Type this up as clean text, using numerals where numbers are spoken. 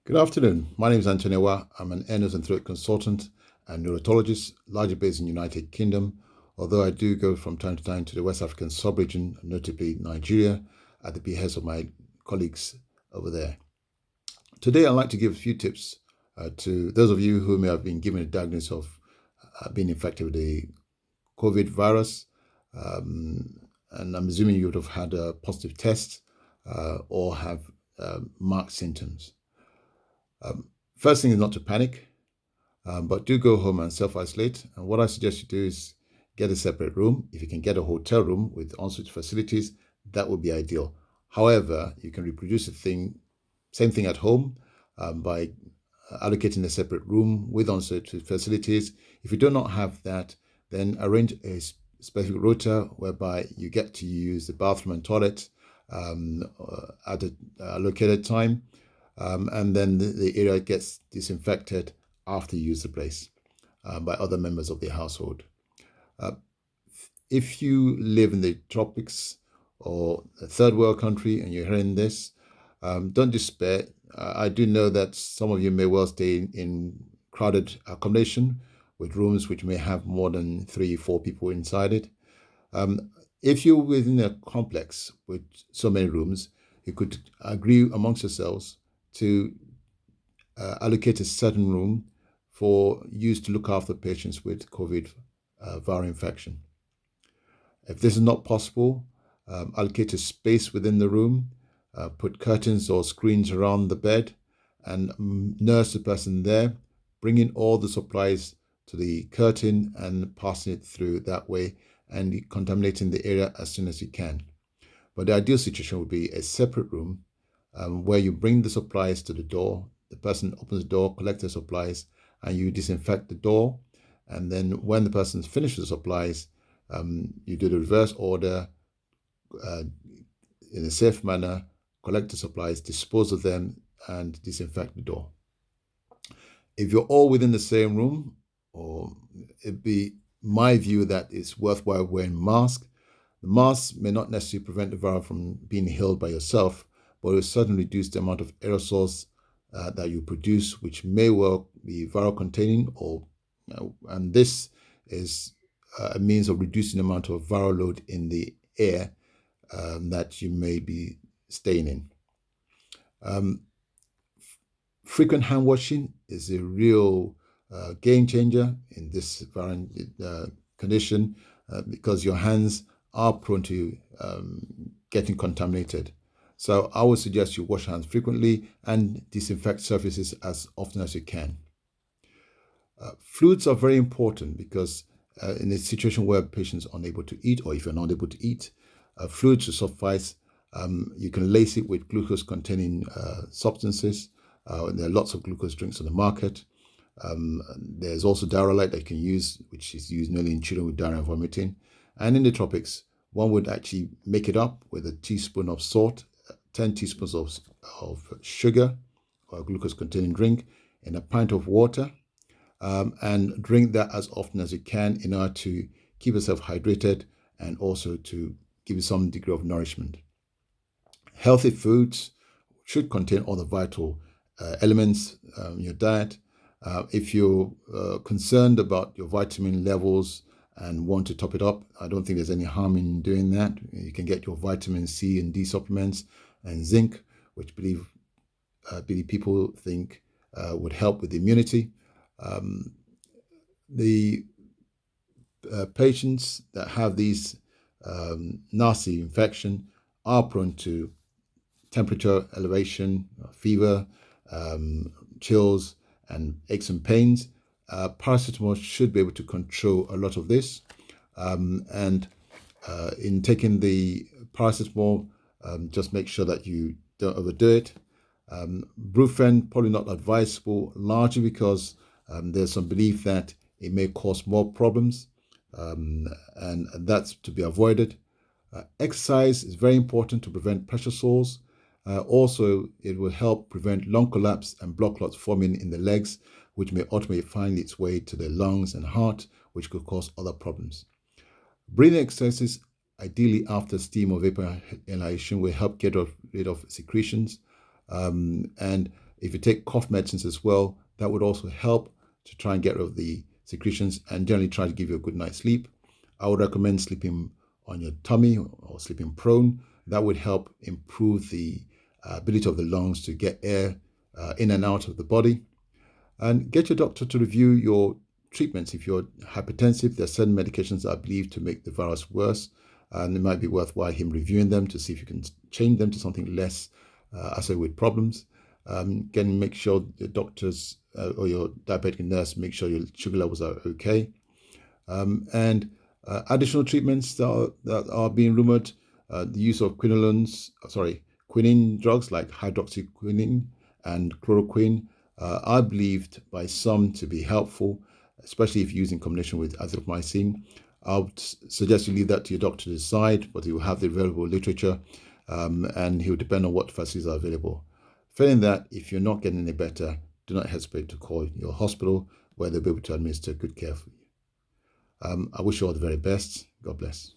Good afternoon. My name is Antonewa. I'm an ear, nose and throat consultant and neurologist, largely based in the United Kingdom, although I do go from time to time to the West African sub-region, notably Nigeria, at the behest of my colleagues over there. Today, I'd like to give a few tips to those of you who may have been given a diagnosis of being infected with the COVID virus, and I'm assuming you would have had a positive test or have marked symptoms. First thing is not to panic, but do go home and self-isolate. And what I suggest you do is get a separate room. If you can get a hotel room with ensuite facilities, that would be ideal. However, you can reproduce the same thing at home by allocating a separate room with ensuite facilities. If you do not have that, then arrange a specific rota whereby you get to use the bathroom and toilet at a allocated time. And then the area gets disinfected after you use the place by other members of the household. If you live in the tropics or a third world country and you're hearing this, don't despair. I do know that some of you may well stay in crowded accommodation with rooms which may have more than 3, 4 people inside it. If you're within a complex with so many rooms, you could agree amongst yourselves to allocate a certain room for use to look after patients with COVID viral infection. If this is not possible, allocate a space within the room, put curtains or screens around the bed, and nurse the person there, bringing all the supplies to the curtain and passing it through that way and contaminating the area as soon as you can. But the ideal situation would be a separate room where you bring the supplies to the door. The person opens the door, collects the supplies, and you disinfect the door. And then when the person's finished with the supplies, you do the reverse order in a safe manner, collect the supplies, dispose of them, and disinfect the door. If you're all within the same room, or it'd be my view that it's worthwhile wearing masks. The mask may not necessarily prevent the virus from being inhaled by yourself, but it will certainly reduce the amount of aerosols that you produce, which may well be viral containing, and this is a means of reducing the amount of viral load in the air that you may be staying in. Frequent hand washing is a real game changer in this condition because your hands are prone to getting contaminated. So I would suggest you wash hands frequently and disinfect surfaces as often as you can. Fluids are very important because in a situation where patients are unable to eat, or if you're not able to eat, fluids will suffice. You can lace it with glucose-containing substances. There are lots of glucose drinks on the market. There's also Diarrhea that you can use, which is used mainly in children with diarrhea and vomiting. And in the tropics, one would actually make it up with a teaspoon of salt, 10 teaspoons of sugar or a glucose-containing drink in a pint of water, and drink that as often as you can in order to keep yourself hydrated and also to give you some degree of nourishment. Healthy foods should contain all the vital elements in your diet. If you're concerned about your vitamin levels and want to top it up, I don't think there's any harm in doing that. You can get your vitamin C and D supplements and zinc, which many people think would help with immunity. The patients that have these nasty infection are prone to temperature elevation, fever, chills, and aches and pains. Paracetamol should be able to control a lot of this. And in taking the paracetamol, just make sure that you don't overdo it. Brufen, probably not advisable, largely because there's some belief that it may cause more problems, and that's to be avoided. Exercise is very important to prevent pressure sores. Also, it will help prevent lung collapse and blood clots forming in the legs, which may ultimately find its way to the lungs and heart, which could cause other problems. Breathing exercises, ideally after steam or vapor inhalation, will help get rid of secretions. And If you take cough medicines as well, that would also help to try and get rid of the secretions and generally try to give you a good night's sleep. I would recommend sleeping on your tummy or sleeping prone. That would help improve the ability of the lungs to get air in and out of the body. And get your doctor to review your treatments. If you're hypertensive, there are certain medications that are believed to make the virus worse, and it might be worthwhile him reviewing them to see if you can change them to something less associated with problems. Again, make sure the doctors or your diabetic nurse make sure your sugar levels are okay. And additional treatments that are being rumored, the use of quinine drugs like hydroxyquinine and chloroquine are believed by some to be helpful, especially if used in combination with azithromycin. I would suggest you leave that to your doctor to decide, but he will have the available literature and he will depend on what facilities are available. Failing that, if you're not getting any better, do not hesitate to call your hospital where they'll be able to administer good care for you. I wish you all the very best. God bless.